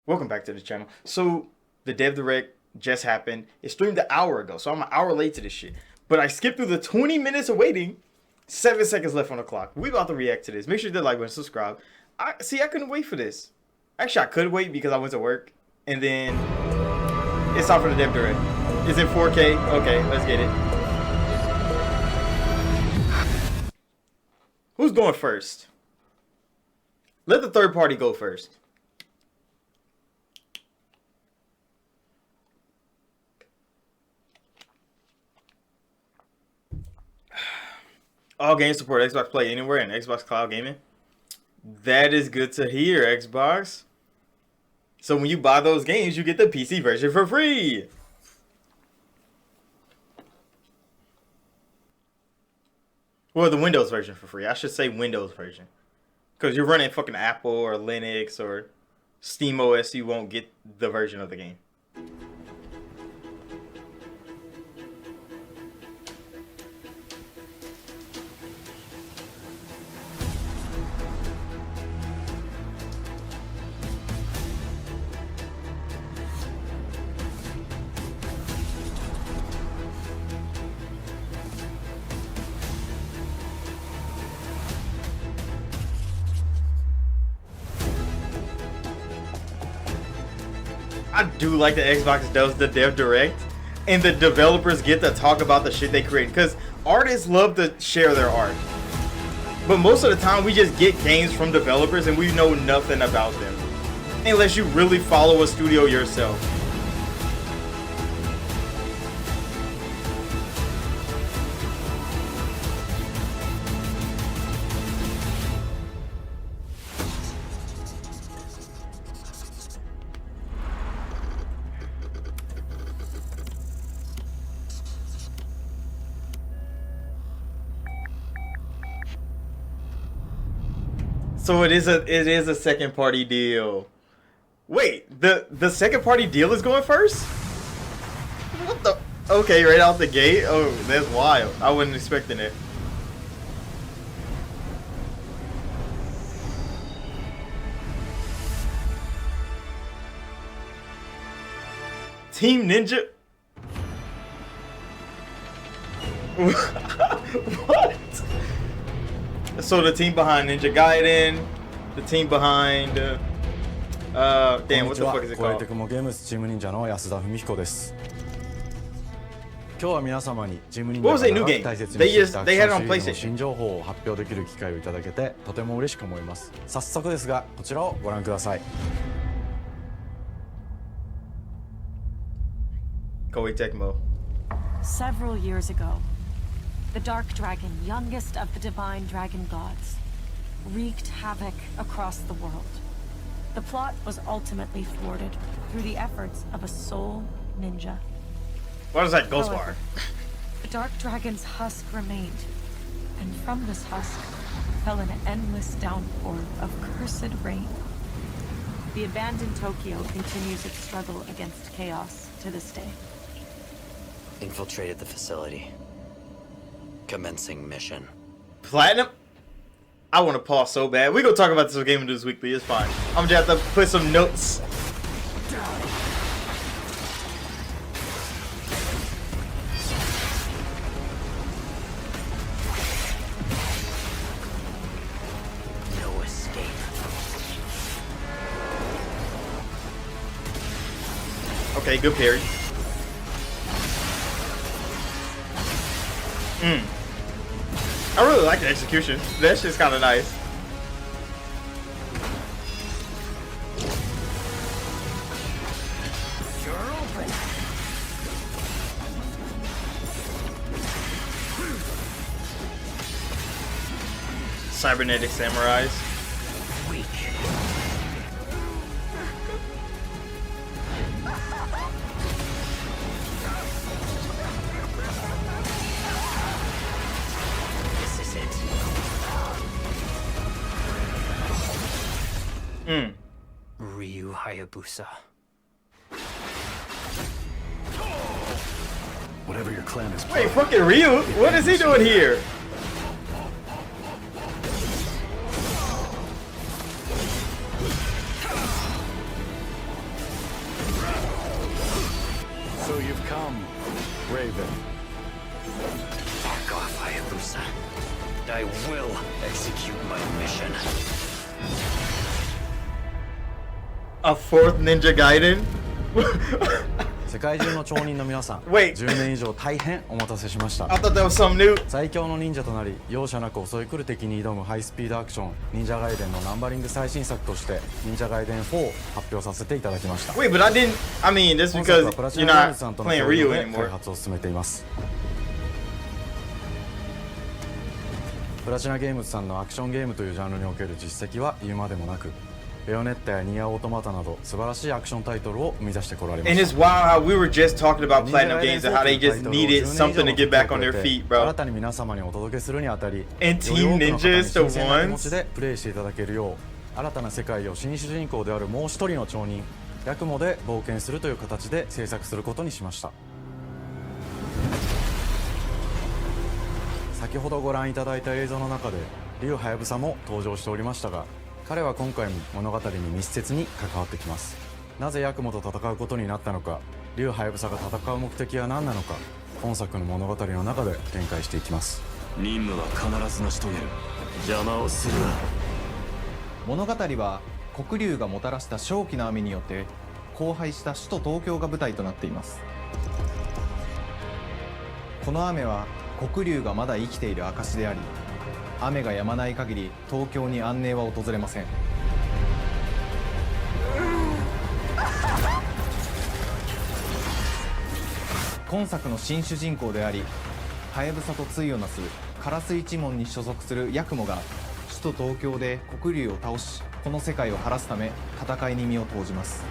Welcome back to the channel. So the Dev Direct just happened. It streamed an hour ago, so I'm an hour late to this shit. But I skipped through the 20 minutes of waiting. 7 seconds left on the clock. We about to react to this. Make sure you hit the like button, subscribe. I couldn't wait for this. Actually, I could wait because I went to work. And then it's time for the Dev Direct. It's in 4K. Okay, let's get it. Who's going first? Let the third party go first. All games support Xbox Play Anywhere and Xbox Cloud Gaming. That is good to hear, Xbox. So when you buy those games, you get the PC version for free. Well, the Windows version for free. I should say Windows version. Because you're running fucking Apple or Linux or Steam OS, you won't get the version of the game. I do like the Xbox does the Dev Direct and the developers get to talk about the shit they create, because artists love to share their art, but most of the time we just get games from developers and we know nothing about them unless you really follow a studio yourself. So it is a second party deal. Wait, the second party deal is going first? What the? Okay, right out the gate. Oh, that's wild. I wasn't expecting it. Team Ninja. What? So the team behind Ninja Gaiden, the team behind damn, what the fuck is it called? ゲームスチーム忍者の安田文彦です。今日は皆様にチーム忍者が大切にしてきたアクションシリーズの新情報を発表できる機会をいただけてとても嬉しく思います。早速ですがこちらをご覧ください。Koei Tecmo. Several years ago, the Dark Dragon, youngest of the divine dragon gods, wreaked havoc across the world. The plot was ultimately thwarted through the efforts of a sole ninja. What is that ghost bar? The Dark Dragon's husk remained, and from this husk fell an endless downpour of cursed rain. The abandoned Tokyo continues its struggle against chaos to this day. Infiltrated the facility. Commencing mission. Platinum? I want to pause so bad. We gonna talk about this Game News Weekly. It's fine. I'm just have to put some notes. No escape. Okay, good parry. I really like the execution. That shit's kind of nice. Cybernetic samurais. Weak. Ryu Hayabusa. Whatever your clan is. Wait, fucking Ryu? What is he doing here? you've come, Raven. Fuck off, Hayabusa. I will execute my mission. A fourth Ninja Gaiden? 世界中の町人の皆さん Wait. 10年以上大変お待たせしました I thought that was something new. 最強の忍者となり容赦なく襲い来る敵に挑むハイスピードアクション忍者ガイデンのナンバリング最新作として忍者ガイデン4を発表させていただきました Wait, but I didn't. I mean, that's 本作 because はプラチ you're ナゲーム not ズさんとの playing 共同 Ryu で anymore. 開発を進めていますプラチナゲームズさんのアクションゲームというジャンルにおける実績は言うまでもなくベヨネッタやニアオートマタなど素晴らしいアクションタイトルを生み出してこられま And し it's た wild how we were just talking about Platinum Games and how they just needed something to get back on their feet, 新 bro. たに皆様にお届けするにあたり And より多 Team くの方に Ninja is the 新鮮な気持ち ones. でプレイしていただけるよう新たな世界を新主人公であるもう一人の町人ヤクモで冒険するという形で制作することにしました先ほどご覧いただいた映像の中で竜ハヤブサも登場しておりましたが彼は今回も物語に密接に関わってきますなぜヤクモと戦うことになったのか竜ハヤブサが戦う目的は何なのか本作の物語の中で展開していきます任務は必ず成し遂げる邪魔をするな物語は黒竜がもたらした正気の雨によって荒廃した首都東京が舞台となっていますこの雨は黒竜がまだ生きている証であり雨が止まない限り東京に安寧は訪れません今作の新主人公でありハヤブサと対をなすカラス一門に所属するヤクモが首都東京で黒竜を倒しこの世界を晴らすため戦いに身を投じます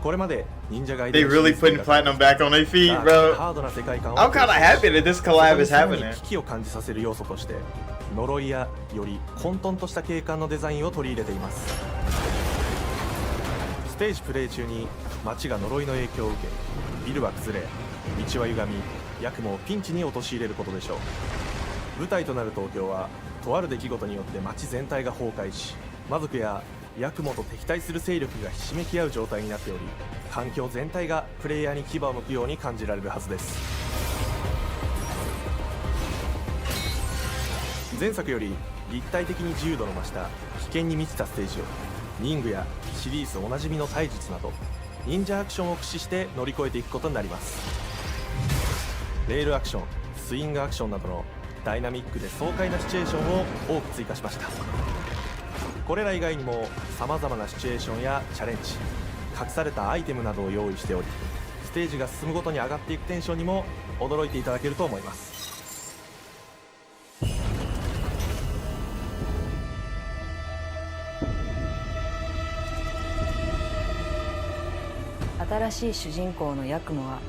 これまで忍者ガイ They デン really putting Platinum back on their feet, bro. ハードな世界観を I'm kind of happy that this collab is そこに happening. 危機を感じさせる要素として呪いやより混沌とした景観のデザインを取り入れていますステージプレイ中に街が呪いの影響を受けビルは崩れ道は歪みヤクモをピンチに陥れることでしょう舞台となる東京はとある出来事によって街全体が崩壊し魔族やヤクモと敵対する勢力がひしめき合う状態になっており環境全体がプレイヤーに牙を向くように感じられるはずです前作より立体的に自由度の増した危険に満ちたステージを忍具やシリーズおなじみの体術など忍者アクションを駆使して乗り越えていくことになりますレールアクションスイングアクションなどのダイナミックで爽快なシチュエーションを多く追加しましたこれら以外にも様々なシチュエーションやチャレンジ隠されたアイテムなどを用意しておりステージが進むごとに上がっていくテンションにも驚いていただけると思います新しい主人公のヤクモは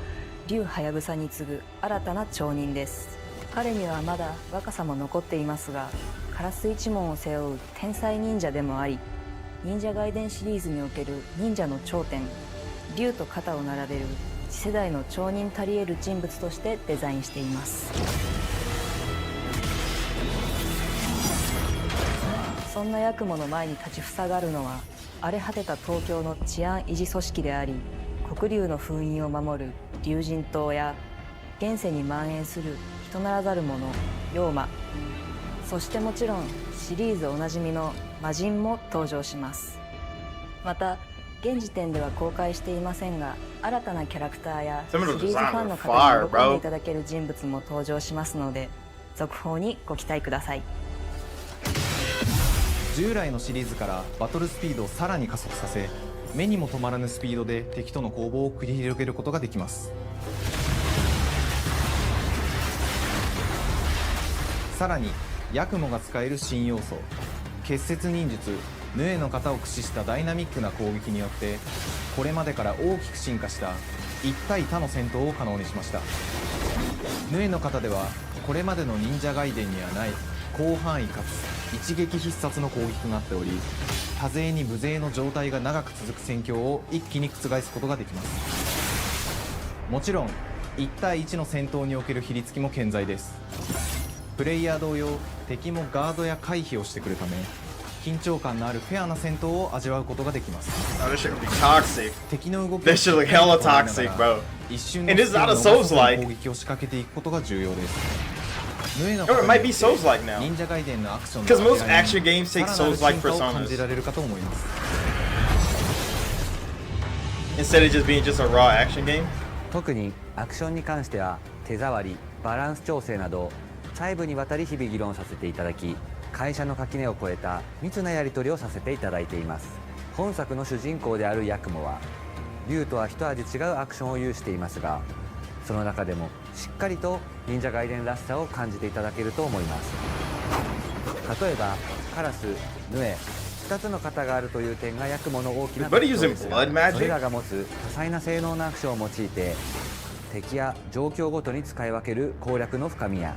竜ハヤブサに次ぐ新たな町人です彼にはまだ若さも残っていますがカラス一門を背負う天才忍者でもあり忍者ガイデンシリーズにおける忍者の頂点竜と肩を並べる次世代の町人たり得る人物としてデザインしていますそんなヤクモの前に立ちふさがるのは荒れ果てた東京の治安維持組織であり黒竜の封印を守る竜神島や現世に蔓延する人ならざる者妖魔そしてもちろんシリーズおなじみの魔人も登場しますまた現時点では公開していませんが新たなキャラクターやシリーズファンの方に喜んでいただける人物も登場しますので続報にご期待ください従来のシリーズからバトルスピードをさらに加速させ目にも止まらぬスピードで敵との攻防を繰り広げることができますさらにヤクモが使える新要素結節忍術ヌエの型を駆使したダイナミックな攻撃によってこれまでから大きく進化した1対他の戦闘を可能にしましたヌエの型ではこれまでの忍者ガイデンにはない広範囲かつ一撃必殺の攻撃となっており多勢に無勢の状態が長く続く戦況を一気に覆すことができますもちろん1対1の戦闘における比率も健在ですプレイヤー同様敵もガードや回避をしてくるため緊張感のあるフェアな戦闘を味わうことができます。 Oh, this shit gonna be toxic. 敵の動き This shit look hella toxic, bro. 一瞬の And this is 隙を not a 逃さずに Souls-like. 攻撃を仕掛けていくことが重要です。ヌエの Or it might be Souls-like now. 忍者ガイデンのアクション Because の most action games take さらなる Souls-like 進化を感じ personas られるかと思います。 instead of just being just a raw action game. 特にアクションに関しては手触り、バランス調整など細部にわたり日々議論させていただき、会社の垣根を越えた密なやり取りをさせていただいています。本作の主人公であるヤクモは竜とは一味違うアクションを有していますが、その中でもしっかりと忍者ガイデンらしさを感じていただけると思います。例えばカラス、ヌエ、2つの型があるという点がヤクモの大きな特徴ですが、それらが持つ多彩な性能のアクションを用いて敵や状況ごとに使い分ける攻略の深みや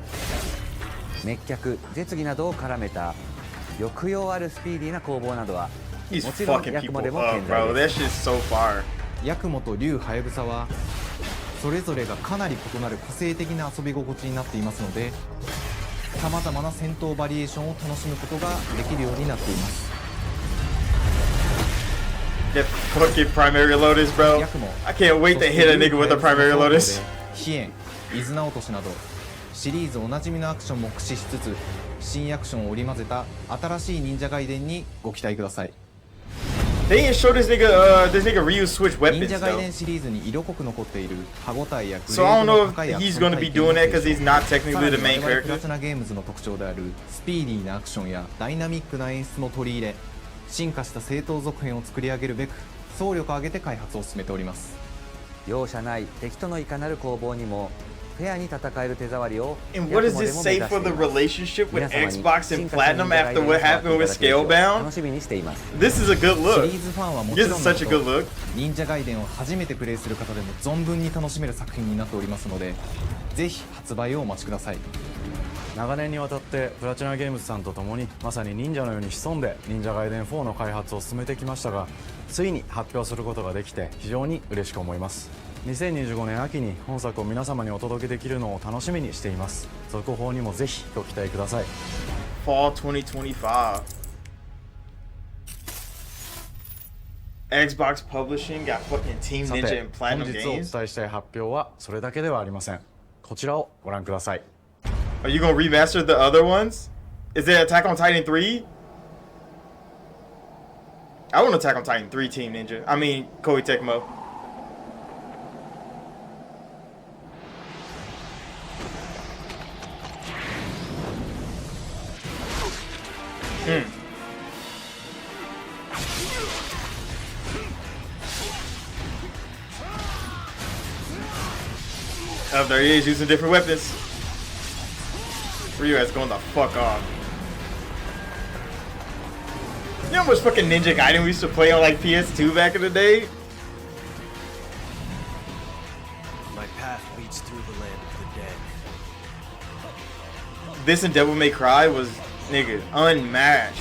滅却、絶技などを絡めた抑揚あるスピーディーな攻防などはも He's ちろん fucking ヤクモ people でも up, 健在 bro. で That す。 shit's so fire. ヤクモと竜ハヤブサはそれぞれがかなり異なる個性的な遊び心地になっていますので、さまざまな戦闘バリエーションを楽しむことができるようになっています。 That fucking primary lotus, bro. ヤクモ I can't wait to hit a nigga with a primary lotus. 飛燕、イズナ落としなどシリーズおなじみのアクションも駆使しつつ新アクションを織り交ぜた新しい忍者ガイデンにご期待ください。 They didn't show this nigga Ryu switch 忍 weapons 者ガイデ though. ンシリーズに色濃く残っている歯応えやグレ So I ー don't ド know の高い if アクシ he's ョン gonna 体 be 験 doing の that because 提 he's 唱 not さ technically ら the に main 我々プラ character. チナゲームズの特徴であるスピーディーなアクションやダイナミックな演出も取り入れ、進化した正当続編を作り上げるべく総力を挙げて開発を進めております。容赦ない敵とのいかなる攻防にもフェアに戦える手触りを And ヤ what ク does モで this も目 say 指し for て the います。 relationship with 皆様に Xbox 進 and 化した忍 Platinum 者ガイ after デンを what 触って happened い with ただけると Scalebound? 楽しみにしています。 This is a good シ look. リーズファンはもち This ろ is んの such こ a と good look. 忍者ガイデンを初めてプレイする方でも存分に楽しめる作品になっておりますので、ぜひ発売をお待ちください。長年にわたってプラチナゲームズさんと共にまさに忍者のように潜んで忍者ガイデン4の開発を進めてきましたが、ついに発表することができて非常に嬉しく思います。2025年秋に本作を皆様にお届けできるのを楽しみにしています。続報にもぜひご期待ください。 Fall 2025. Xbox Publishing got fucking Team さ Ninja て and 本 Platinum 日お伝 Games. えしたい発表はそれだけではありません。こちらをご覧ください。 Are you gonna remaster the other ones? Is there Attack on Titan 3? I want Attack on Titan 3 Team Ninja. I mean, Koei Tecmo. Oh, there he is using different weapons. Ryu has gone the fuck off. You know how much fucking Ninja Gaiden we used to play on like PS2 back in the day? My path leads through the land of the dead. This and Devil May Cry was, nigga, unmatched.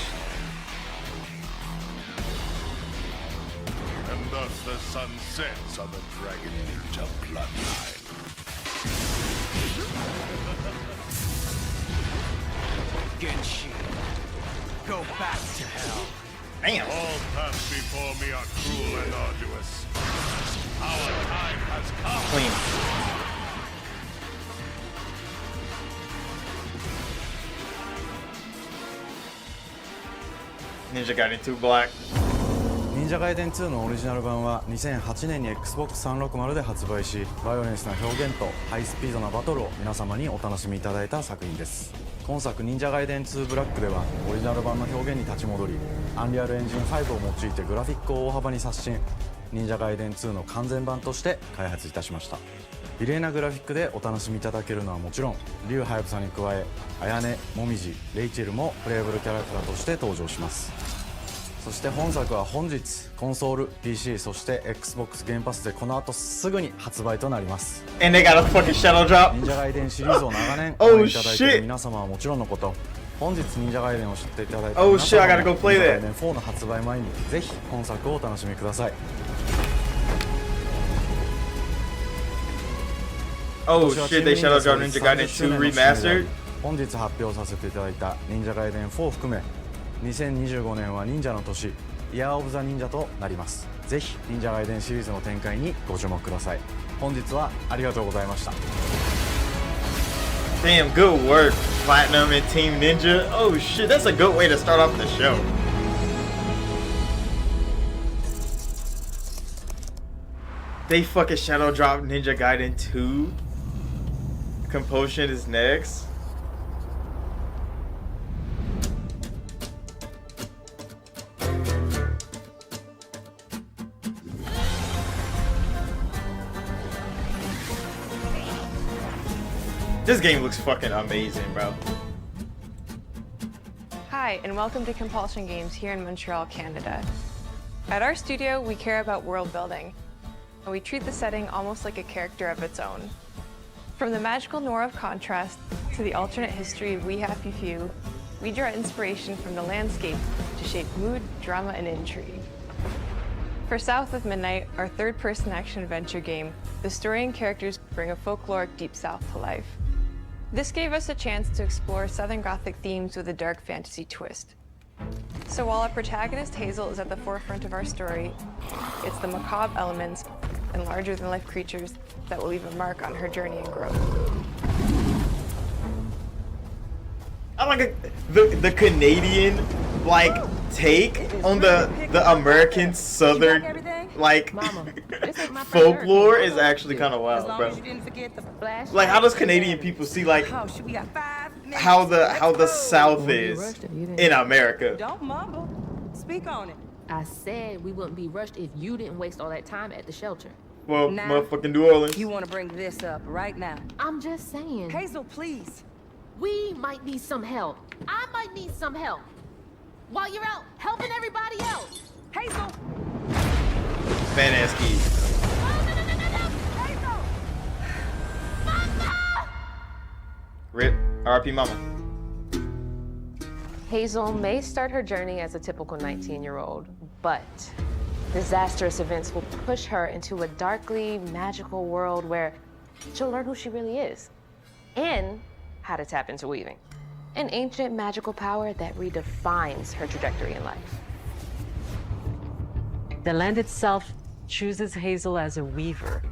And thus the sun sets on the Dragon Ninja bloodline. Genshin, go back to hell. Damn. All paths before me are cruel and arduous. Our time has come. Clean. Ninja Gaiden 2 Black. 忍者ガイデン2のオリジナル版は2008年に Xbox360 で発売し、バイオレンスな表現とハイスピードなバトルを皆様にお楽しみいただいた作品です。今作忍者ガイデン2ブラックではオリジナル版の表現に立ち戻り、アンリアルエンジン5を用いてグラフィックを大幅に刷新、忍者ガイデン2の完全版として開発いたしました。美麗なグラフィックでお楽しみいただけるのはもちろん、リュウハヤブサに加え、あやね、もみじ、レイチェルもプレイブルキャラクターとして登場します。そして本作は本日コンソール、PC、そして Xbox ゲームパスでこの後すぐに発売となります。 And they got a fucking shadow drop. 忍者ガイデンシリーズを長年 Oh, 応援いただいてい shit. る皆様はもちろんのこと、本日忍者ガイデンを知っていただいた Oh, 皆 shit, I 様 gotta も go 忍 play 者 that. ガイデン4の発売前にぜひ本作をお楽しみください。 Oh 今年は shit, they チーム shadow dropped 忍者 Ninja Gaiden 30周年 2の節目であ Remastered. り本日発表させていただいた忍者ガイデン4を含め2025年は忍者の年、イヤーオブザ忍者となります。ぜひ忍者ガイデンシリーズの展開にご注目ください。本日はありがとうございました。 Damn, good work, Platinum and Team Ninja. Oh shit, that's a good way to start off the show. They fucking shadow drop Ninja Gaiden 2. Compulsion is next. This game looks fucking amazing, bro. Hi, and welcome to Compulsion Games here in Montreal, Canada. At our studio, we care about world building, and we treat the setting almost like a character of its own. From the magical noir of Contrast to the alternate history of We Happy Few, we draw inspiration from the landscape to shape mood, drama, and intrigue. For South of Midnight, our third-person action-adventure game, the story and characters bring a folkloric Deep South to life. This gave us a chance to explore Southern Gothic themes with a dark fantasy twist. So while our protagonist Hazel is at the forefront of our story, it's the macabre elements and larger-than-life creatures that will leave a mark on her journey and growth. I like the Canadian take on the American Southern folklore is actually kind of wild, bro. Like, how does Canadian people see how the South is in America? Don't mumble. Speak on it. I said we wouldn't be rushed if you didn't waste all that time at the shelter. Well, motherfucking New Orleans. You want to bring this up right now? I'm just saying. Hazel, please. We might need some help. I might need some help. While you're out helping everybody else. Hazel. Badass kid. Hazel. Mama! Rip. R.I.P. Mama. Hazel may start her journey as a typical 19-year-old, but disastrous events will push her into a darkly magical world where she'll learn who she really is and how to tap into weaving, an ancient magical power that redefines her trajectory in life. The land itself chooses Hazel as a weaver.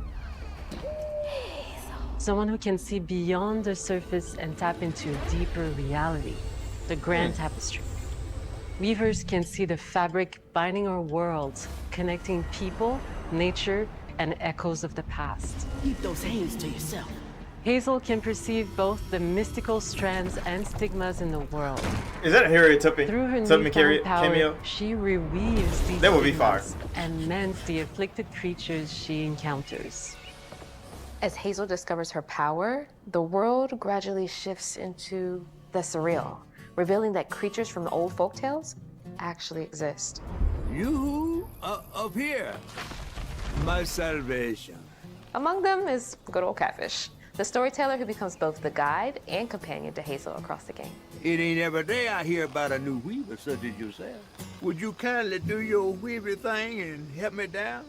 Someone who can see beyond the surface and tap into a deeper reality, the grand tapestry. Weavers can see the fabric binding our worlds, connecting people, nature, and echoes of the past. Keep those hands to yourself. Hazel can perceive both the mystical strands and stigmas in the world. Is that a Harriet Tubman? Through her Tubman newfound power, cameo? she reweaves these That would be fire. stigmas and mends the afflicted creatures she encounters. As Hazel discovers her power, the world gradually shifts into the surreal, revealing that creatures from the old folktales actually exist. You up here, my salvation. Among them is good old Catfish, the storyteller who becomes both the guide and companion to Hazel across the game. It ain't every day I hear about a new weaver such as yourself. Would you kindly do your weavy thing and help me down?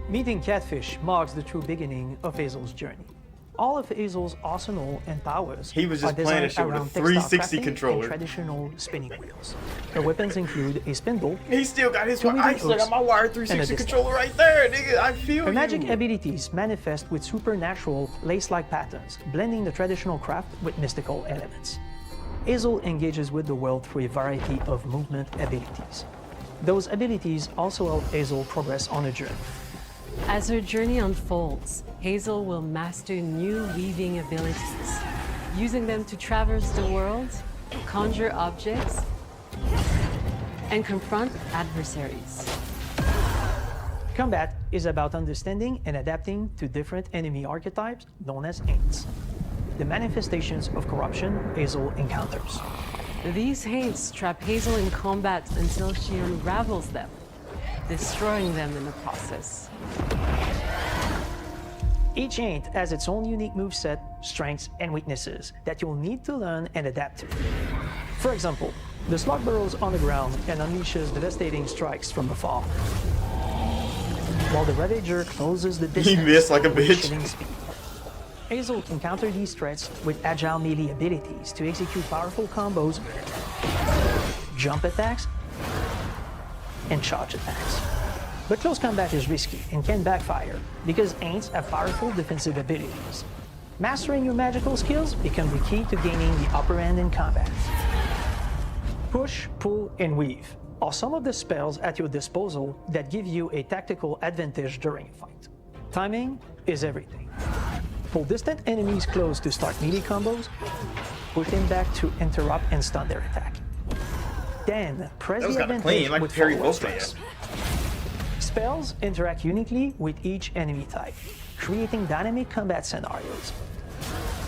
Meeting Catfish marks the true beginning of Hazel's journey. All of Hazel's arsenal and powers He was just are playing a designed shit with a around textile 360 crafting controller. and traditional spinning wheels. Her weapons include a spindle. He still got his. two I weaving still got hooks, my wired and a 360 distaff. controller right there, nigga. I feel Her you. magic abilities manifest with supernatural lace-like patterns, blending the traditional craft with mystical elements. Hazel engages with the world through a variety of movement abilities. Those abilities also help Hazel progress on a journey. As her journey unfolds, Hazel will master new weaving abilities, using them to traverse the world, conjure objects, and confront adversaries. Combat is about understanding and adapting to different enemy archetypes known as Haints, the manifestations of corruption Hazel encounters. These Haints trap Hazel in combat until she unravels them, destroying them in the process. Each Haint has its own unique moveset, strengths, and weaknesses that you'll need to learn and adapt to. For example, the Slug burrows on the ground and unleashes devastating strikes from afar, while the Ravager closes the distance. He missed like a with bitch. chilling speed. Hazel can counter these threats with agile melee abilities to execute powerful combos jump attacks, and charge attacks. But close combat is risky and can backfire because Aints have powerful defensive abilities. Mastering your magical skills become the key to gaining the upper hand in combat. Push, pull, and weave are some of the spells at your disposal that give you a tactical advantage during a fight. Timing is everything. Pull distant enemies close to start melee combos, push them back to interrupt and stun their attack. Then press the advantage with follow-up strikes. Spells interact uniquely with each enemy type, creating dynamic combat scenarios,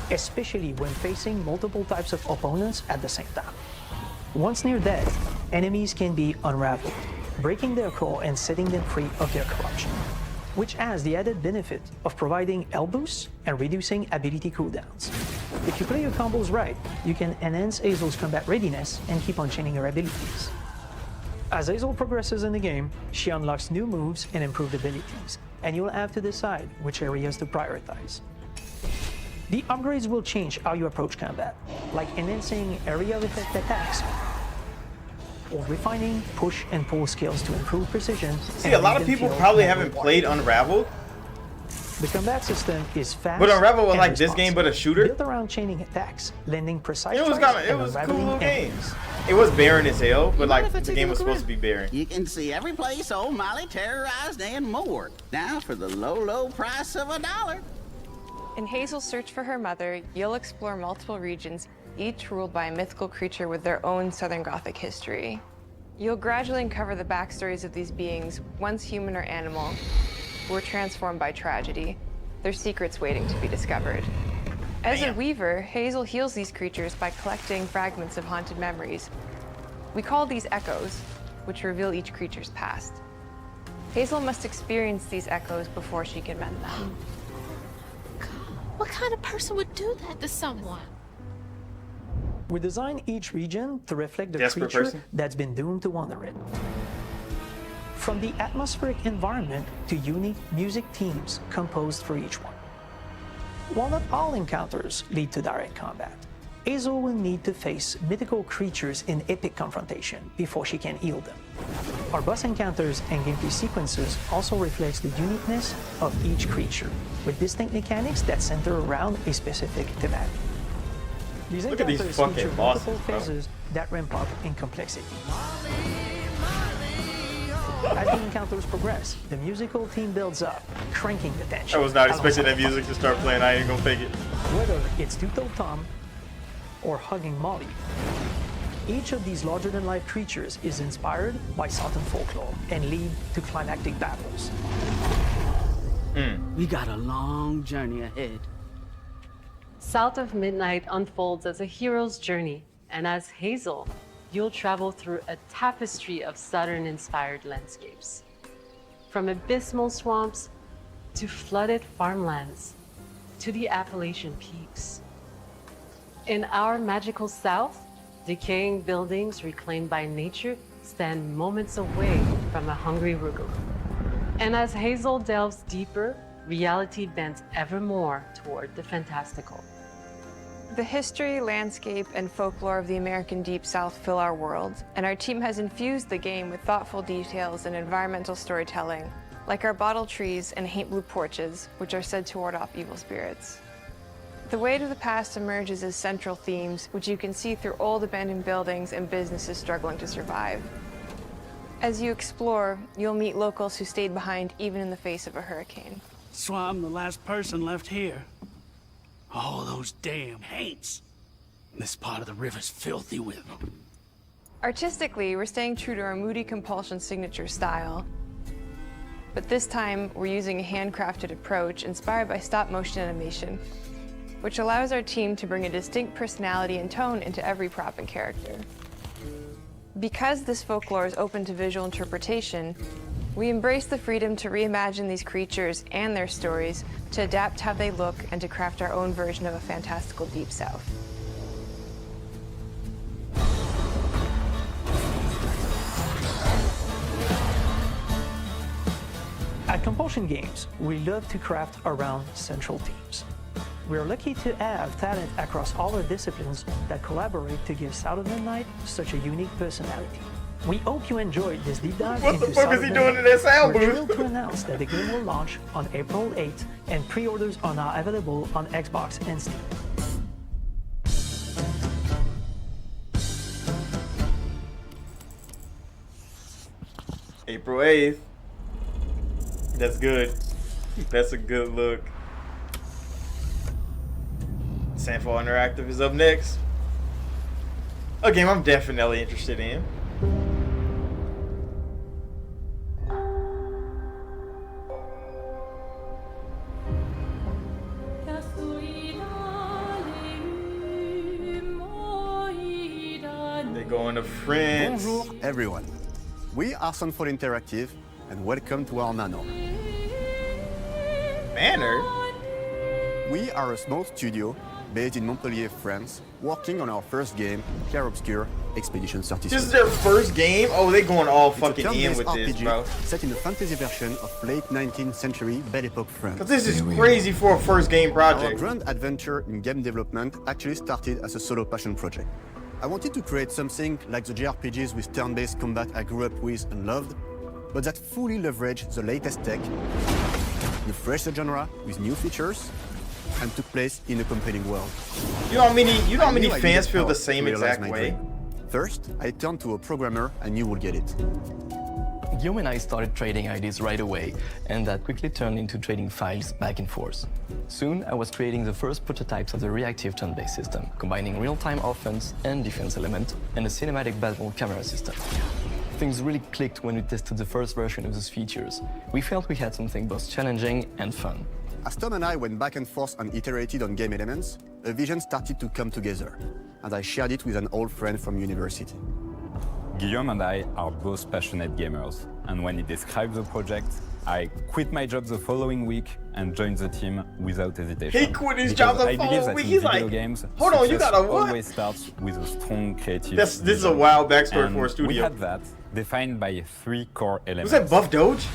especially when facing multiple types of opponents at the same time. Once near death, enemies can be unraveled, breaking their core and setting them free of their corruption, which has the added benefit of providing health boosts and reducing ability cooldowns. If you play your combos right, you can enhance Hazel's combat readiness and keep on chaining her abilities. As Hazel progresses in the game, she unlocks new moves and improved abilities, and you'll have to decide which areas to prioritize. The upgrades will change how you approach combat, like enhancing area of effect attacks, or refining push and pull skills to improve precision. See, a lot of people probably haven't played Unraveled. The combat system is fast. But Unraveled was like this game, but a shooter. Built around chaining attacks, lending precise. It was a cool little game. It was barren as hell, but like the game was supposed to be barren. You can see every place old Molly terrorized and more. Now for the low, low price of $1. In Hazel's search for her mother, you'll explore multiple regions, each ruled by a mythical creature with their own Southern Gothic history. You'll gradually uncover the backstories of these beings, once human or animal, who were transformed by tragedy, their secrets waiting to be discovered. As a weaver, Hazel heals these creatures by collecting fragments of haunted memories. We call these echoes, which reveal each creature's past. Hazel must experience these echoes before she can mend them. What kind of person would do that to someone? We design each region to reflect the Desperate creature person. that's been doomed to wander it. From the atmospheric environment to unique music themes composed for each one. While not all encounters lead to direct combat, Hazel will need to face mythical creatures in epic confrontation before she can heal them. Our boss encounters and gameplay sequences also reflects the uniqueness of each creature, with distinct mechanics that center around a specific thematic. These Look at these encounters fucking feature bosses, multiple bro. phases that ramp up in complexity. As the encounters progress, the musical theme builds up, cranking the tension. I was not expecting that music to start playing. I ain't gonna fake it. Whether it's Two-Toed Tom or hugging Molly, each of these larger-than-life creatures is inspired by Southern folklore and lead to climactic battles. We got a long journey ahead. South of Midnight unfolds as a hero's journey, and as Hazel, you'll travel through a tapestry of Southern-inspired landscapes. From abysmal swamps to flooded farmlands to the Appalachian peaks. In our magical South, decaying buildings reclaimed by nature stand moments away from a hungry Rugal. And as Hazel delves deeper, reality bends ever more toward the fantastical. The history, landscape, and folklore of the American Deep South fill our world, and our team has infused the game with thoughtful details and environmental storytelling, like our bottle trees and haint blue porches, which are said to ward off evil spirits. The Way to the Past emerges as central themes, which you can see through old abandoned buildings and businesses struggling to survive. As you explore, you'll meet locals who stayed behind even in the face of a hurricane. So I'm the last person left here. All those damn haints. This part of the river's filthy with them. Artistically, we're staying true to our Moody Compulsion signature style. But this time, we're using a handcrafted approach inspired by stop-motion animation, which allows our team to bring a distinct personality and tone into every prop and character. Because this folklore is open to visual interpretation, we embrace the freedom to reimagine these creatures and their stories, to adapt how they look, and to craft our own version of a fantastical Deep South. At Compulsion Games, we love to craft around central themes. we're lucky to have talent across all our disciplines that collaborate to give South of Midnight such a unique personality. We hope you enjoyed this deep dive What the into fuck South is of he Midnight. doing in that sound We're booth? thrilled to announce that the game will launch on April 8th, and pre-orders are now available on Xbox and Steam. April 8th. That's good. That's a good look. Sandfall Interactive is up next. A game I'm definitely interested in. They're going to France. Bonjour everyone. We are Sandfall Interactive and welcome to our manor. Manor? We are a small studio based in Montpellier, France, working on our first game, Clair Obscur Expedition 33. This is their first game? Oh, they going all It's a fucking in turn-based with this, RPG bro. set in the fantasy version of late 19th century Belle Epoque France. Cause this is crazy for a first game Our project. grand adventure in game development actually started as a solo passion project. I wanted to create something like the JRPGs with turn-based combat I grew up with and loved, but that fully leveraged the latest tech, refreshed the genre with new features, and took place in a compelling world. You know how many I knew I fans needed feel help the to same realize exact my way? dream. First, I turned to a programmer I knew would get it. Guillaume and I started trading ideas right away, and that quickly turned into trading files back and forth. Soon, I was creating the first prototypes of the reactive turn-based system, combining real-time offense and defense elements and a cinematic battle camera system. Things really clicked when we tested the first version of those features. We felt we had something both challenging and fun. As Tom and I went back and forth and iterated on game elements, a vision started to come together, and I shared it with an old friend from university. Guillaume and I are both passionate gamers, and when he described the project, I quit my job the following week and joined the team without hesitation. He quit his job the following week. He's like, games, hold on, you got a what? Always starts with a strong creative. This is a wild backstory and for a studio. We had that defined by 3 core elements. Was that Buff Doge?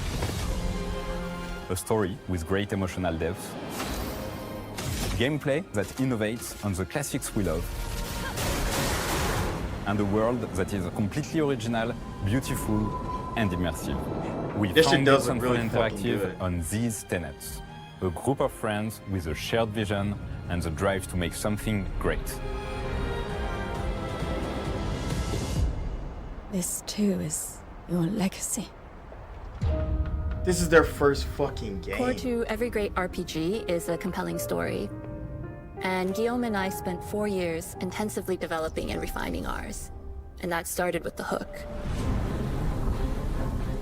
A story with great emotional depth, gameplay that innovates on the classics we love, and a world that is completely original, beautiful, and immersive. We This shit founded does look Sandfall really fucking Interactive good. on these tenets. A group of friends with a shared vision and the drive to make something great. This too is your legacy. This is their first fucking game. Core to every great RPG is a compelling story. And Guillaume and I spent 4 years intensively developing and refining ours. And that started with the hook.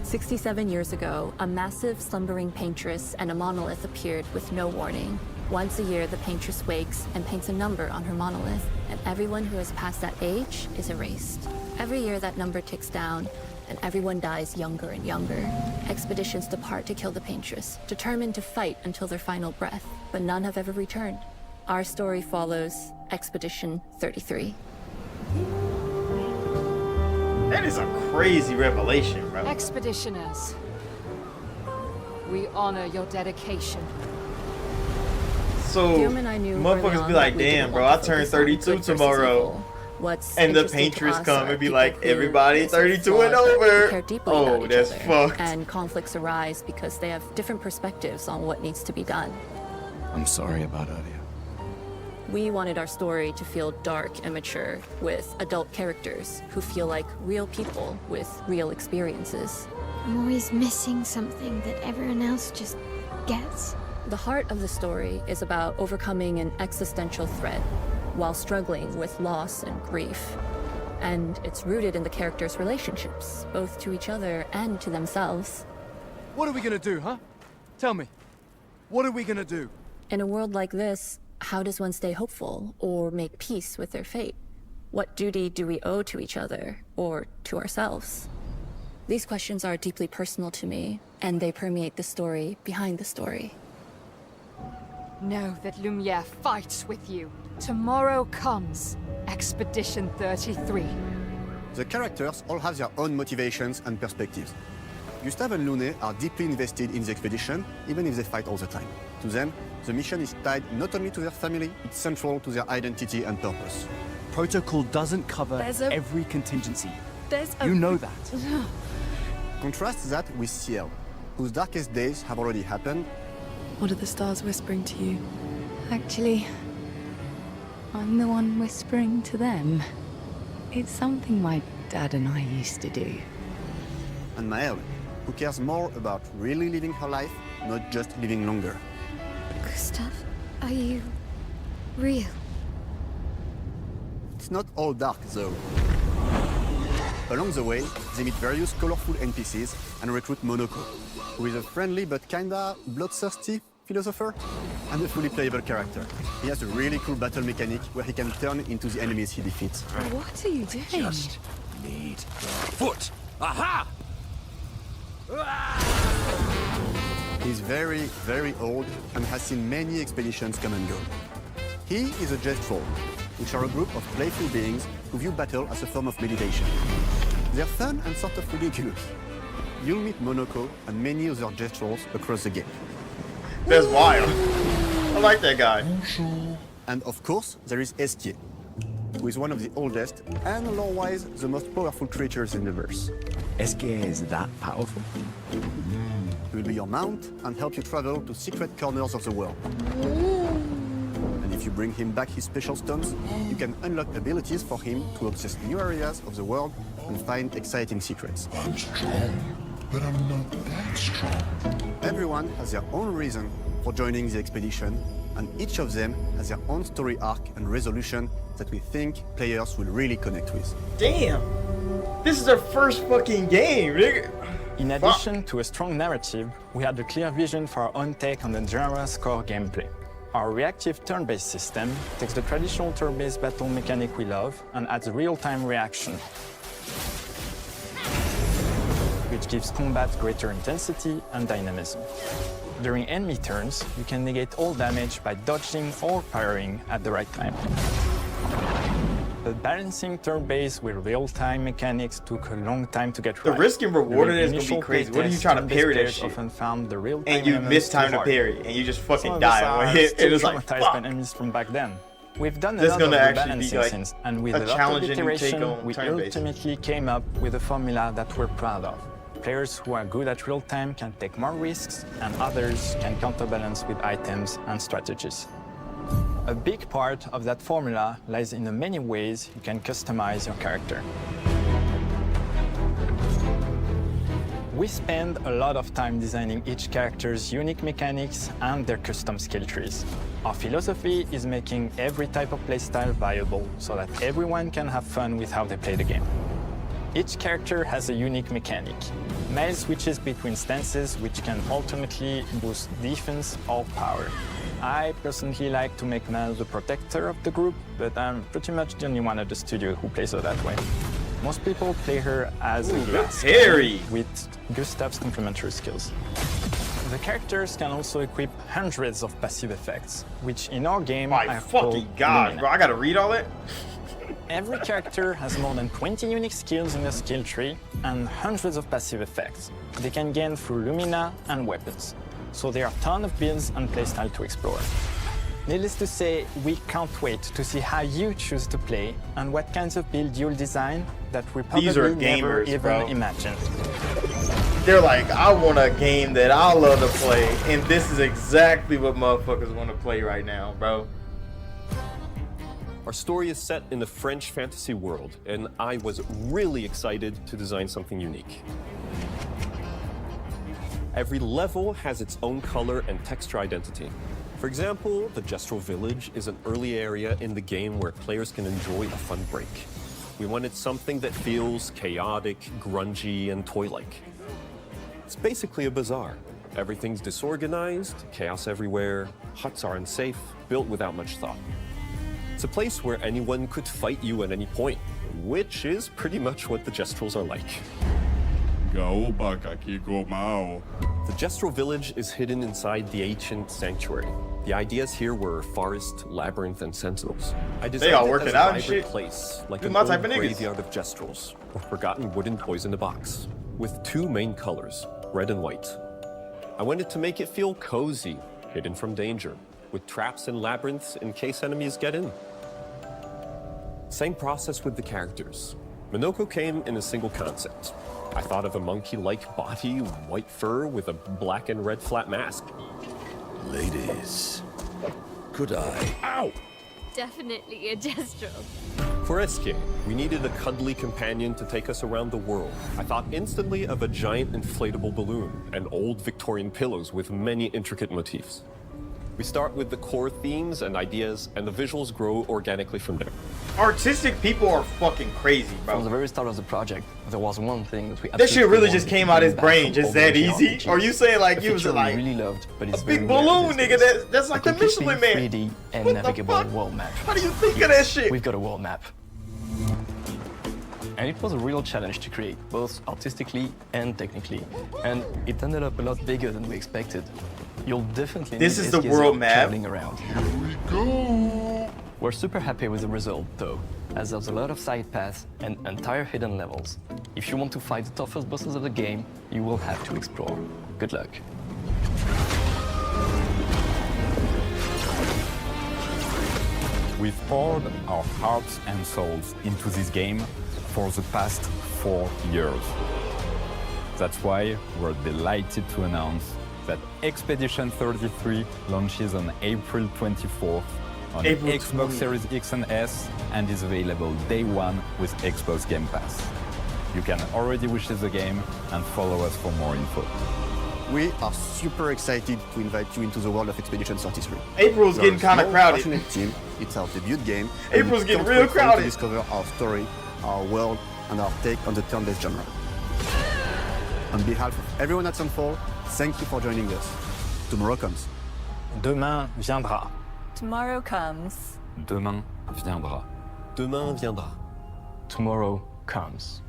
67 years ago, a massive slumbering paintress and a monolith appeared with no warning. Once a year, the paintress wakes and paints a number on her monolith, and everyone who has passed that age is erased. Every year, that number ticks down, and everyone dies younger and younger. Expeditions depart to kill the paintress, determined to fight until their final breath, but none have ever returned. Our story follows Expedition 33. That is a crazy revelation, bro. Expeditioners, we honor your dedication. So, Guillaume and I knew motherfuckers early be on like, that we damn, didn't bro, want I to turned focus on 32 good versus tomorrow. evil. What's And the interesting to paintress us come are and be people like, who everybody live sort of 32 and flawed, but over. care deeply Oh, about each that's other. fucked. And conflicts arise because they have different perspectives on what needs to be done. I'm sorry about Aria. We wanted our story to feel dark and mature, with adult characters who feel like real people with real experiences. I'm always missing something that everyone else just gets. The heart of the story is about overcoming an existential threat while struggling with loss and grief. And it's rooted in the characters' relationships, both to each other and to themselves. What are we gonna do, huh? Tell me. What are we gonna do? In a world like this, how does one stay hopeful or make peace with their fate? What duty do we owe to each other or to ourselves? These questions are deeply personal to me, and they permeate the story behind the story. Know that Lumiere fights with you. Tomorrow comes Expedition 33. The characters all have their own motivations and perspectives. Gustave and Lune are deeply invested in the expedition, even if they fight all the time. To them, the mission is tied not only to their family, it's central to their identity and purpose. Protocol doesn't cover every contingency. You know that. Contrast that with Ciel, whose darkest days have already happened. What are the stars whispering to you? Actually, I'm the one whispering to them. It's something my dad and I used to do. And Maëlle, who cares more about really living her life, not just living longer. Gustave, are you real? It's not all dark, though. Along the way, they meet various colorful NPCs and recruit Monoko, who is a friendly but kinda bloodthirsty philosopher and a fully playable character. He has a really cool battle mechanic where he can turn into the enemies he defeats. What are you doing? Just need your foot. Aha! He's very, very old and has seen many expeditions come and go. He is a Jestrel, which are a group of playful beings who view battle as a form of meditation. They're fun and sort of ridiculous. You'll meet Monoko and many other Jestrels across the game. That's wild. I like that guy. And of course, there is Estier, who is one of the oldest and lore-wise the most powerful creatures in the verse. Estier is that powerful? He will be your mount and help you travel to secret corners of the world. And if you bring him back his special stones, you can unlock abilities for him to access new areas of the world and find exciting secrets. I'm strong, but I'm not that strong. Everyone has their own reason for joining the expedition, and each of them has their own story arc and resolution that we think players will really connect with. Damn! This is our first fucking game, nigga! In addition to a strong narrative, we had a clear vision for our own take on the genre's core gameplay. Our reactive turn-based system takes the traditional turn-based battle mechanic we love and adds real-time reaction, which gives combat greater intensity and dynamism. During enemy turns, you can negate all damage by dodging or parrying at the right time. But balancing turn-based with real-time mechanics took a long time to get right. The risk and reward in it is gonna be crazy. What are you trying to parry that shit? Often found the real-time and you miss time to parry, and you just fucking die. It is like, fuck. By enemies from back then. We've done a this lot of rebalancing since, and with a lot of iteration, we ultimately came up with a formula that we're proud of. Players who are good at real-time can take more risks, and others can counterbalance with items and strategies. A big part of that formula lies in the many ways you can customize your character. We spend a lot of time designing each character's unique mechanics and their custom skill trees. Our philosophy is making every type of playstyle viable so that everyone can have fun with how they play the game. Each character has a unique mechanic. Maëlle switches between stances which can ultimately boost defense or power. I personally like to make Maëlle the protector of the group, but I'm pretty much the only one at the studio who plays her that way. Most people play her as a glass with Gustave's complementary skills. The characters can also equip hundreds of passive effects, which in our game are called Lumina. Bro, I gotta read all that? Every character has more than 20 unique skills in their skill tree and hundreds of passive effects they can gain through Lumina and weapons. So there are a ton of builds and playstyle to explore. Needless to say, we can't wait to see how you choose to play and what kinds of build you'll design that we probably never even imagined. They're like, I want a game that I love to play, and this is exactly what motherfuckers want to play right now, bro. Our story is set in the French fantasy world, and I was really excited to design something unique. Every level has its own color and texture identity. For example, the Jestrel Village is an early area in the game where players can enjoy a fun break. We wanted something that feels chaotic, grungy, and toy-like. It's basically a bazaar. Everything's disorganized, chaos everywhere, huts are unsafe, built without much thought. It's a place where anyone could fight you at any point, which is pretty much what the Jestrels are like. The Jestrel Village is hidden inside the ancient sanctuary. The ideas here were forest, labyrinth, and sentinels. I designed it as a vibrant place, like an old graveyard of Jestrels, or forgotten wooden toys in a box. with two main colors, red and white. I wanted to make it feel cozy, hidden from danger, with traps and labyrinths in case enemies get in. Same process with the characters. Minoko came in a single concept. I thought of a monkey-like body, white fur with a black and red flat mask. Ladies, could I? Ow! Definitely a Jestro. For SK, we needed a cuddly companion to take us around the world. I thought instantly of a giant inflatable balloon and old Victorian pillows with many intricate motifs. We start with the core themes and ideas, and the visuals grow organically from there. Artistic people are fucking crazy, bro. From the very start of the project, there was one thing that we that shit really just wanted came to out bring his back brain, from just all that the easy? RPGs. Or you saying like A you was feature like we really loved, but it's a big very rare balloon, these nigga? days. That's like A the Michelin completely Man. 3D and What the navigable fuck? world map. How do you think of that shit? We've got a world map. And it was a real challenge to create, both artistically and technically. And it ended up a lot bigger than we expected. You'll definitely This need is the SKZ world map. traveling around. Here we go. We're super happy with the result, though, as there's a lot of side paths and entire hidden levels. If you want to fight the toughest bosses of the game, you will have to explore. Good luck. We've poured our hearts and souls into this game for the past 4 years. That's why we're delighted to announce that Expedition 33 launches on April 24th on April Xbox 20th. Series X and S and is available day one with Xbox Game Pass. You can already wishlist the game and follow us for more info. We are super excited to invite you into the world of Expedition 33. April's We're getting a kinda small, crowded. passionate team. It's our debut game. and April's we getting can't real wait for you crowded. to discover our story, our world, and our take on the turn-based genre. On behalf of everyone at Sunfall, thank you for joining us. Tomorrow comes. Demain viendra. Tomorrow comes. Demain viendra. Demain viendra. Tomorrow comes.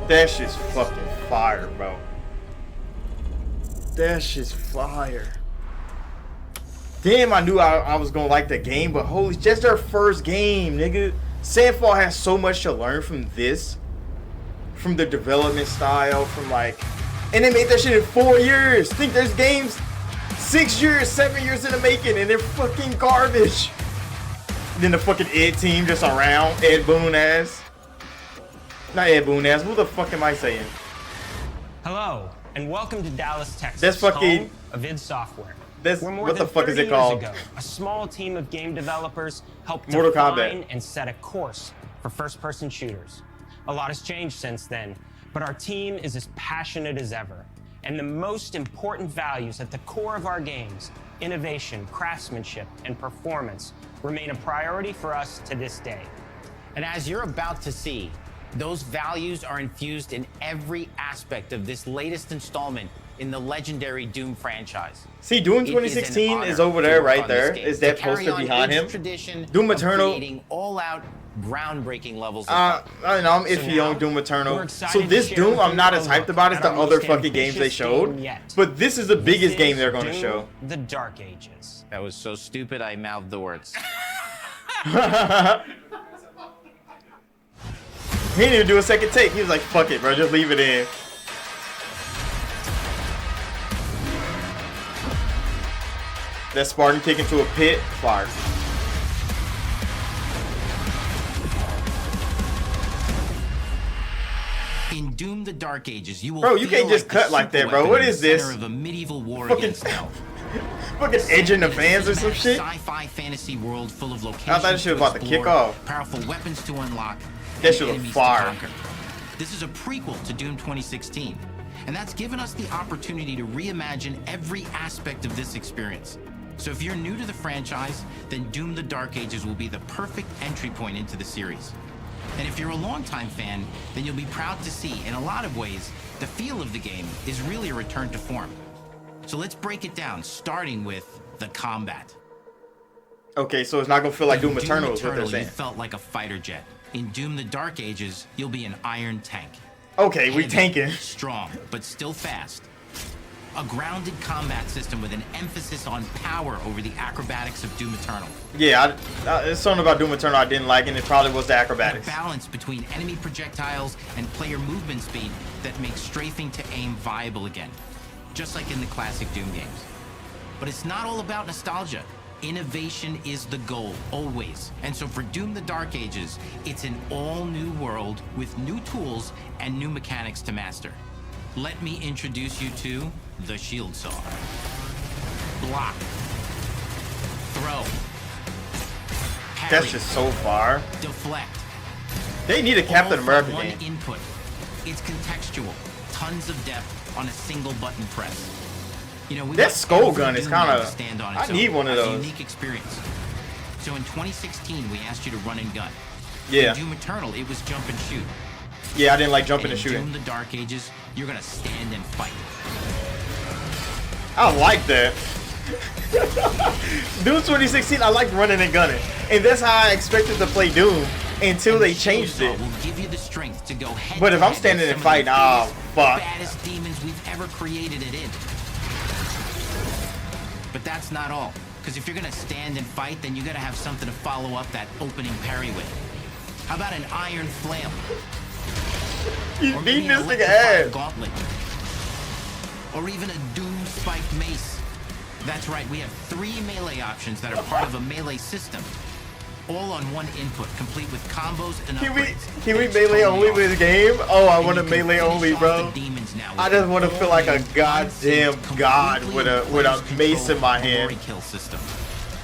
That shit's fucking fire, bro. That shit's fire. Damn, I knew I was gonna like the game, but holy, just their first game, nigga. Sandfall has so much to learn from this, from the development style, from like, and they made that shit in 4 years. Think there's games 6 years, 7 years in the making, and they're fucking garbage. Then the fucking Ed team just around, Ed Boon ass. Not Ed Boon ass. Who the fuck am I saying? Hello, and welcome to Dallas, Texas. That's fucking- home of id Software. That's Where more what the than fuck is 30 it called? years ago, a small team of game developers helped Mortal define Kombat. and set a course for first-person shooters. A lot has changed since then, but our team is as passionate as ever. And the most important values at the core of our games, innovation, craftsmanship, and performance, remain a priority for us to this day. And as you're about to see, those values are infused in every aspect of this latest installment in the legendary Doom franchise. See, Doom It 2016 an is honor over to there, work right on this there. game, Is that to carry poster on behind its him? tradition Doom of Eternal. creating all-out, groundbreaking levels of I fun. know, I'm So iffy now, on Doom Eternal. we're excited So to this share Doom, with I'm you not a as hyped look about as at the our other most fucking games they ambitious showed. game yet. But this is the biggest This game is they're going to Doom, show. The Dark Ages. That was so stupid I mouthed the words. He didn't even do a second take. He was like, fuck it, bro. Just leave it in. That Spartan kick into a pit. Fire. In Doom: The Dark Ages, you will Bro, you feel can't just like cut the like that, superweapon bro. What in is the this? center of a medieval war Fucking- against hell. Fucking edging the fans or some shit. Sci-fi fantasy world full of locations I thought this shit was to about to kick explore, off. powerful weapons to unlock, That and shit was enemies to fire. conquer. This is a prequel to Doom 2016, and that's given us the opportunity to reimagine every aspect of this experience. So if you're new to the franchise, then Doom: The Dark Ages will be the perfect entry point into the series. And if you're a longtime fan, then you'll be proud to see, in a lot of ways, the feel of the game is really a return to form. So let's break it down, starting with the combat. Okay, so it's not going to feel like In Doom Eternal is what they're you saying. felt like a fighter jet. In Doom: The Dark Ages, you'll be an iron tank. Okay, we Heavy, tanking. Strong, but still fast. a grounded combat system with an emphasis on power over the acrobatics of Doom Eternal. Yeah, it's something about Doom Eternal I didn't like, and it probably was the acrobatics. The balance between enemy projectiles and player movement speed that makes strafing to aim viable again, just like in the classic Doom games. But it's not all about nostalgia. Innovation is the goal, always. And so for Doom the Dark Ages, it's an all-new world with new tools and new mechanics to master. Let me introduce you to the Shield Saw. Block. Throw. Parry. That's just so far. Deflect. They need a Captain America one game. Input. It's contextual. Tons of depth on a single button press. You know, that skull gun is kind of. I need one of those. A unique experience. So in 2016, we asked you to run and gun. Yeah. In Doom Eternal, it was jump and shoot. Yeah, I didn't like jumping and shooting. In Doom the Dark Ages, you're gonna stand and fight. I like that. Doom 2016, I liked running and gunning, and that's how I expected to play Doom until they changed it. Will give you the strength to go head But if I'm standing and fighting, oh fuck. Baddest demons we've ever created it in. But that's not all. Because if you're gonna stand and fight, then you gotta have something to follow up that opening parry with. How about an iron flail? He's beating this nigga ass. Gauntlet. Or even a Doom spiked mace. That's right, we have 3 melee options that are part of a melee system. All on one input, complete with combos and upgrades. Can we melee only with this game? Oh, I want to melee only, bro. I just want to feel like a goddamn god with a mace in my hand. Kill system.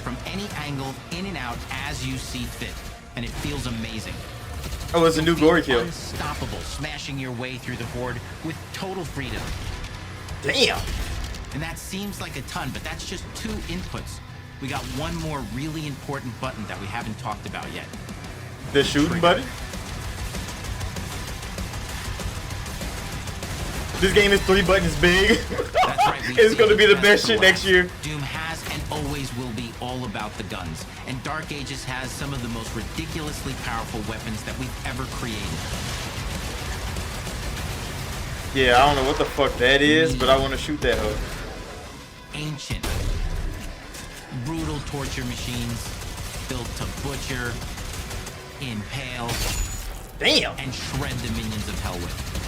From any angle, in and out, as you see fit. And it feels amazing. Oh, it's a new glory kill. Unstoppable, smashing your way through the horde with total freedom. Damn. And that seems like a ton, but that's just 2 inputs. We got one more really important button that we haven't talked about yet. The shooting button? This game is 3 buttons big. That's right. It's going to be the best shit next year. Doom has and always will be all about the guns. And Dark Ages has some of the most ridiculously powerful weapons that we've ever created. Yeah, I don't know what the fuck that is, but I want to shoot that hoe. Ancient. Brutal torture machines built to butcher, impale, damn, and shred the minions of hell with.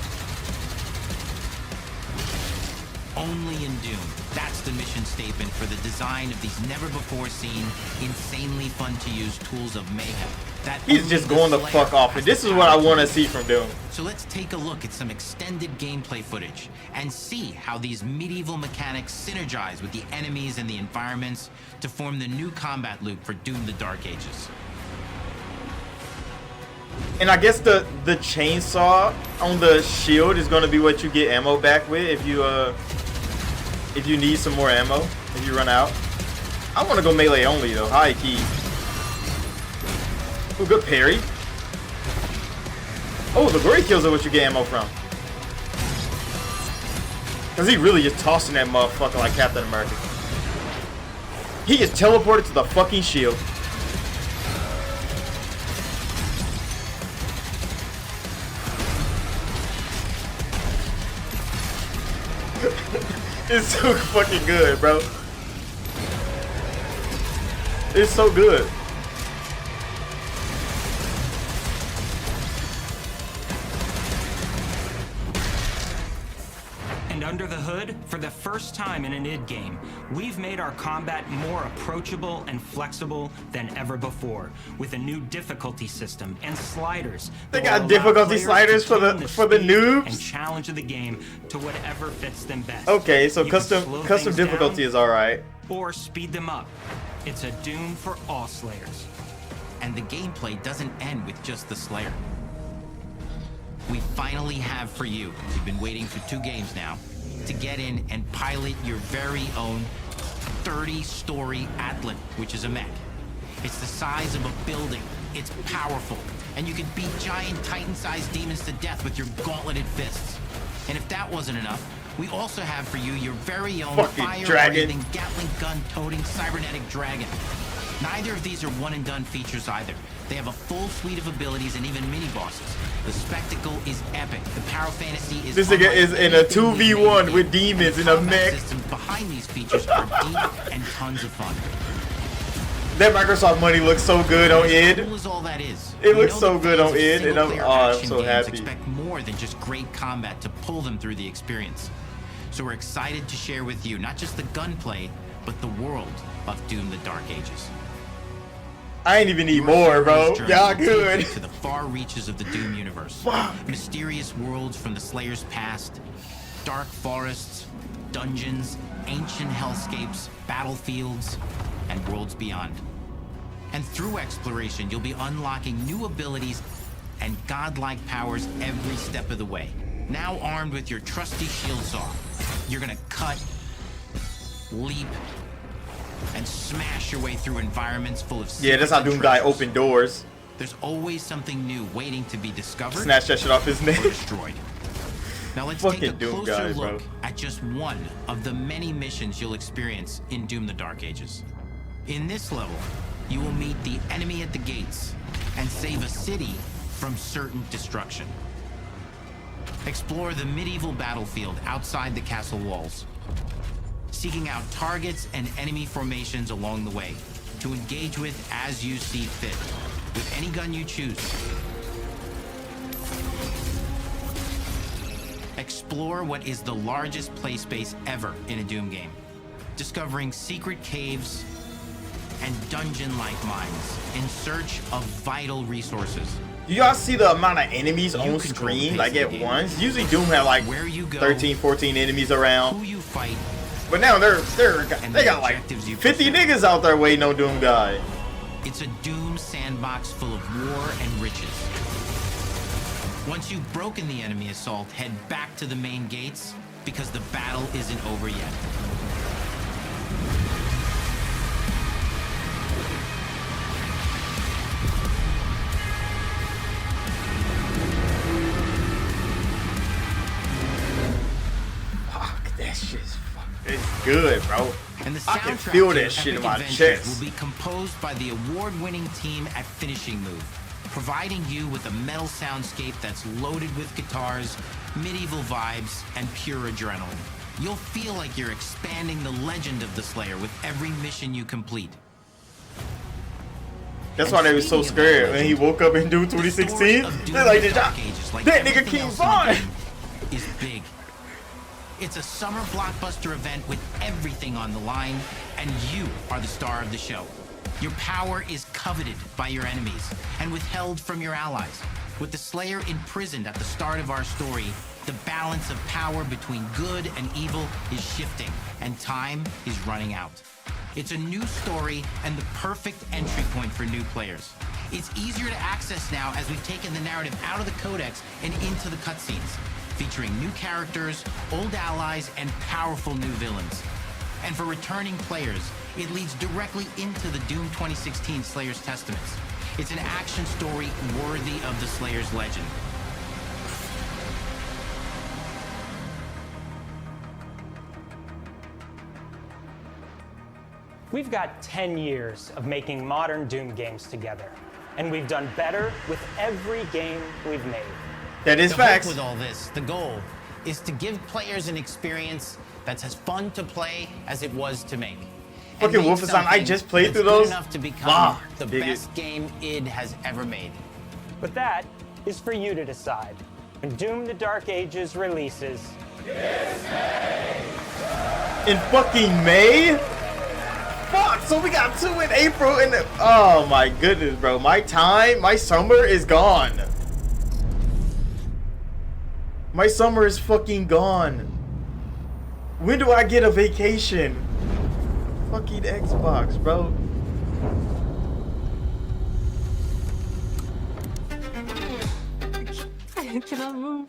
Only in Doom. That's the mission statement for the design of these never-before-seen, insanely fun-to-use tools of mayhem. He's just going the fuck off, and this is what I want to see from Doom. So let's take a look at some extended gameplay footage and see how these medieval mechanics synergize with the enemies and the environments to form the new combat loop for Doom the Dark Ages. And I guess the chainsaw on the shield is going to be what you get ammo back with if you need some more ammo, if you run out. I want to go melee only though, high key. Ooh, good parry. Oh, the glory kills are what you get ammo from. Cause he really just tossing that motherfucker like Captain America. He is teleported to the fucking shield. It's so fucking good, bro. It's so good. And under the hood, for the first time in an id game, we've made our combat more approachable and flexible than ever before, with a new difficulty system and sliders. They got difficulty sliders for the noobs and challenge the game to whatever fits them best. Okay, so You custom can slow difficulty things is all right. or speed them up. It's a Doom for all Slayers. And the gameplay doesn't end with just the Slayer. We finally have for you, you've been waiting for 2 games now, to get in and pilot your very own 30-story Atlan, which is a mech. It's the size of a building, it's powerful, and you can beat giant Titan-sized demons to death with your gauntleted fists. And if that wasn't enough, we also have for you your very own fire-breathing, Gatling gun-toting cybernetic dragon. Neither of these are one-and-done features either. They have a full suite of abilities and even mini-bosses. The spectacle is epic. The Power Fantasy is... This nigga is in a 2v1 with demons in a mech. Systems behind these features are deep and tons of fun. That Microsoft money looks so good on id. As cool as all that is, it looks so good on id, and I'm so happy. Expect more than just great combat to pull them through the experience. So we're excited to share with you not just the gunplay, but the world of Doom: The Dark Ages. I ain't even need more, bro. Y'all good. To the far reaches of the Doom universe. Mysterious worlds from the Slayer's past, dark forests, dungeons, ancient hellscapes, battlefields, and worlds beyond. And through exploration, you'll be unlocking new abilities and godlike powers every step of the way. Now armed with your trusty shield saw, you're gonna cut, leap, and smash your way through environments full of yeah, that's how Doom Guy opened doors. There's always something new waiting to be discovered. Snatch that shit off his neck. Or destroyed. Now let's take a closer look at just one of the many missions you'll experience in Doom: The Dark Ages. In this level, you will meet the enemy at the gates and save a city from certain destruction. Explore the medieval battlefield outside the castle walls, seeking out targets and enemy formations along the way to engage with as you see fit, with any gun you choose. Explore what is the largest play space ever in a Doom game, discovering secret caves and dungeon-like mines in search of vital resources. Do y'all see the amount of enemies on screen, like at once? Usually Doom had like 13, 14 enemies around. Who you fight, but now they got like 50 niggas out there waiting on Doom Guy. It's a Doom sandbox full of war and riches. Once you've broken the enemy assault, head back to the main gates, because the battle isn't over yet. It's good, bro. And the I can soundtrack feel to that shit in Epic my Adventures chest. will be composed by the award-winning team at Finishing Move, providing you with a metal soundscape that's loaded with guitars, medieval vibes, and pure adrenaline. You'll feel like you're expanding the legend of the Slayer with every mission you complete. That's why they were so scared when he woke up in Doom 2016. They're like, that nigga King Von is big. It's a summer blockbuster event with everything on the line, and you are the star of the show. Your power is coveted by your enemies and withheld from your allies. With the Slayer imprisoned at the start of our story, the balance of power between good and evil is shifting, and time is running out. It's a new story and the perfect entry point for new players. It's easier to access now as we've taken the narrative out of the codex and into the cutscenes, featuring new characters, old allies, and powerful new villains. And for returning players, it leads directly into the Doom 2016 Slayer's Testaments. It's an action story worthy of the Slayer's legend. We've got 10 years of making modern Doom games together, and we've done better with every game we've made. That is the facts. Hope with all this, the goal is to give players an experience that's as fun to play as it was to make. Fucking Wolfenstein, I just played through those. Enough to become the best game id has ever made. But that is for you to decide. When Doom: The Dark Ages releases in fucking May. Fuck! So we got 2 in April, and oh my goodness, bro, my summer is gone. My summer is fucking gone. When do I get a vacation? Fucking Xbox, bro. I cannot move.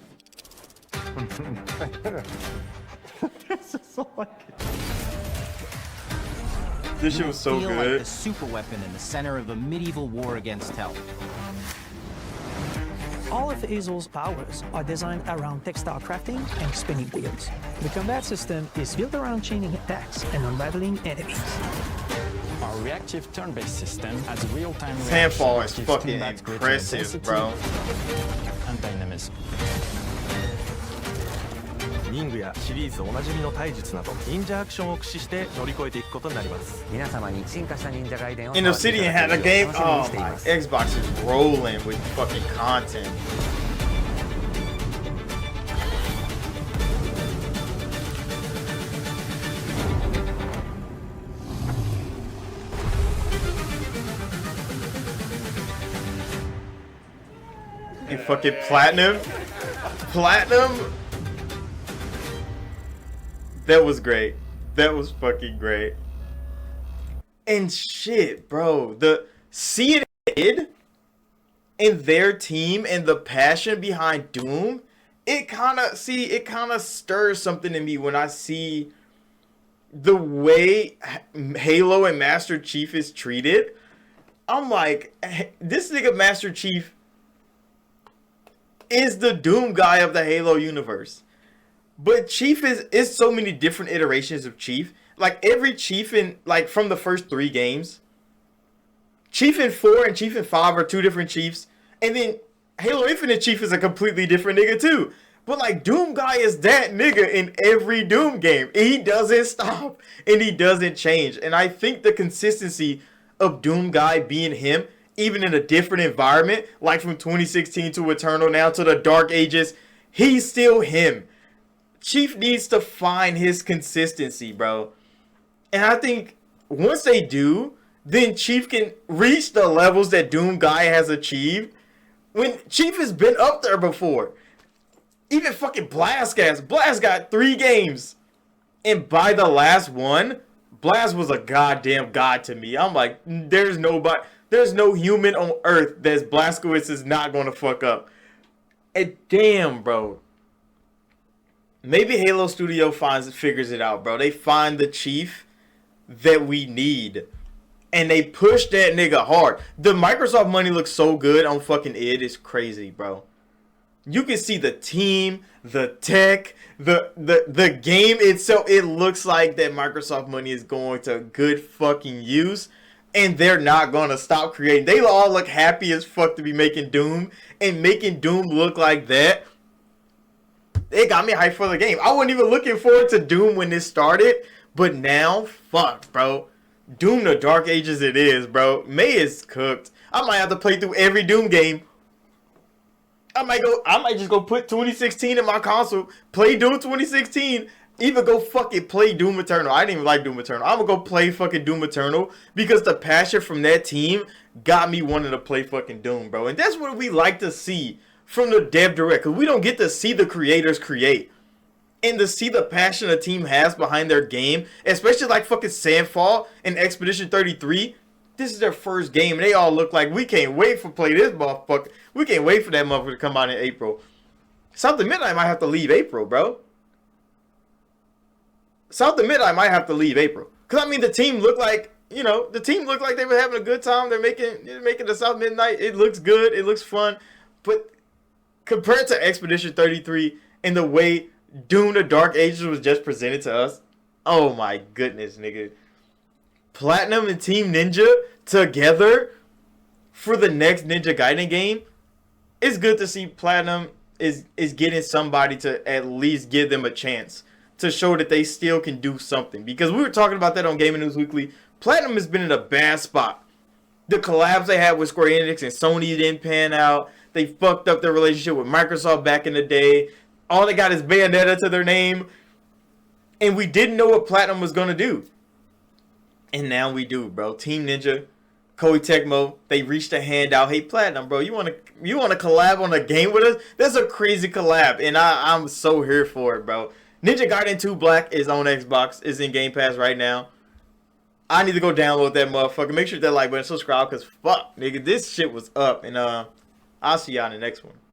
This is so like. This shit was so feel good. Like the super weapon in the center of a medieval war against hell. All of Azel's powers are designed around textile crafting and spinning wheels. The combat system is built around chaining attacks and unraveling enemies. Our our reactive turn-based system adds real-time Sandfall is fucking impressive, bro. And dynamism. 忍具やシリーズおなじみの体術など忍者アクションを駆使して乗り越えていくことになります。皆様に進化した忍者ガイデンを And Obsidian had a game. Oh my, Xbox is rolling with fucking content. And fucking Platinum. That was great. That was fucking great. And shit, bro. Seeing it in their team and the passion behind Doom, it kind of stirs something in me when I see the way Halo and Master Chief is treated. I'm like, this nigga Master Chief is the Doom guy of the Halo universe. But Chief is so many different iterations of Chief. Like every Chief in, like, from the first 3 games, Chief in 4 and Chief in 5 are 2 different Chiefs. And then Halo Infinite Chief is a completely different nigga too. But like Doom guy is that nigga in every Doom game. He doesn't stop and he doesn't change. And I think the consistency of Doom guy being him, even in a different environment, like from 2016 to Eternal now to the Dark Ages, he's still him. Chief needs to find his consistency, bro. And I think once they do, then Chief can reach the levels that Doom guy has achieved. When Chief has been up there before. Even fucking Blast got 3 games. And by the last one, Blast was a goddamn god to me. I'm like, there's no human on earth that Blazkowicz is not going to fuck up. And damn, bro. Maybe Halo Studio figures it out, bro. They find the Chief that we need. And they push that nigga hard. The Microsoft money looks so good on fucking id. It's crazy, bro. You can see the team, the tech, the game itself. It looks like that Microsoft money is going to good fucking use. And they're not going to stop creating. They all look happy as fuck to be making Doom. And making Doom look like that, it got me hyped for the game. I wasn't even looking forward to Doom when this started. But now, fuck, bro. Doom the Dark Ages it is, bro. May is cooked. I might have to play through every Doom game. I might just go put 2016 in my console, play Doom 2016, even go fucking play Doom Eternal. I didn't even like Doom Eternal. I'm gonna go play fucking Doom Eternal because the passion from that team got me wanting to play fucking Doom, bro. And that's what we like to see from the dev direct, because we don't get to see the creators create. And to see the passion a team has behind their game, especially like fucking Sandfall and Expedition 33, this is their first game, and they all look like we can't wait for play this motherfucker. We can't wait for that motherfucker to come out in April. South of Midnight might have to leave April, bro. South of Midnight might have to leave April. Because, I mean, the team looked like, you know, the team looked like they were having a good time. They're making the South Midnight. It looks good. It looks fun. But compared to Expedition 33 and the way Doom the Dark Ages was just presented to us, oh my goodness, nigga. Platinum and Team Ninja together for the next Ninja Gaiden game. It's good to see Platinum is getting somebody to at least give them a chance to show that they still can do something. Because we were talking about that on Gaming News Weekly. Platinum has been in a bad spot. The collabs they had with Square Enix and Sony didn't pan out. They fucked up their relationship with Microsoft back in the day. All they got is Bayonetta to their name. And we didn't know what Platinum was going to do. And now we do, bro. Team Ninja, Koei Tecmo, they reached a hand out. Hey, Platinum, bro, you want to collab on a game with us? That's a crazy collab, and I'm so here for it, bro. Ninja Gaiden 2 Black is on Xbox. It's in Game Pass right now. I need to go download that motherfucker. Make sure that like button, subscribe, because fuck, nigga, this shit was up. And I'll see y'all in the next one.